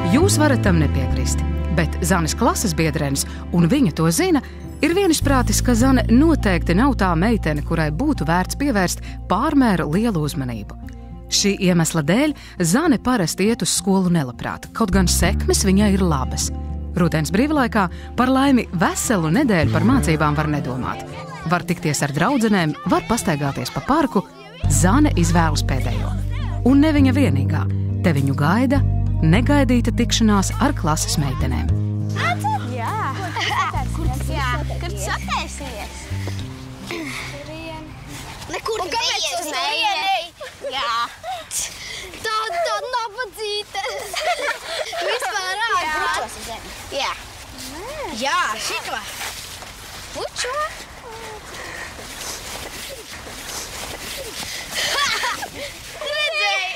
Jūs varat tam nepiekrist, bet Zanes klases biedrenis, un viņa to zina, ir vienisprātis, ka Zane noteikti nav tā meitene, kurai būtu vērts pievērst pārmēru lielu uzmanību. Šī iemesla dēļ Zane parasti iet uz skolu nelabprāt, kaut gan sekmes viņai ir labas. Rudens brīvlaikā par laimi veselu nedēļu par mācībām var nedomāt. Var tikties ar draudzenēm, var pastaigāties pa parku. Zane izvēlas pēdējo. Un ne viņa vienīgā. Te viņu gaida negaidīta tikšanās ar klases meitenēm. Jā. Kur tu sataisies? Nekur neies uz turieni. Jā. Tā nabadzīte. Vispār pučos uz zemi. Jā. Jā, šito. Pučo. Tu redzēji?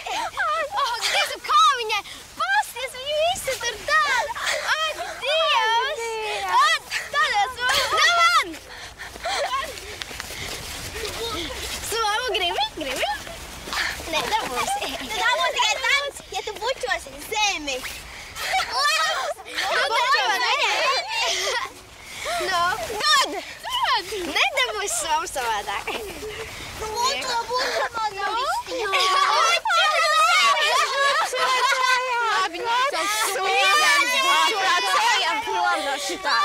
Dievs, kā viņai pasties, viņa visu tur tāda. Ak, Dievs. Tādās man. Somu gribi? Nē, dabūsi. Dabūs tikai tāds, ja tu pučosi zemi. Dod! Nedabūsi somu savādāk. Pučo, man nav vistiņā. Pučo!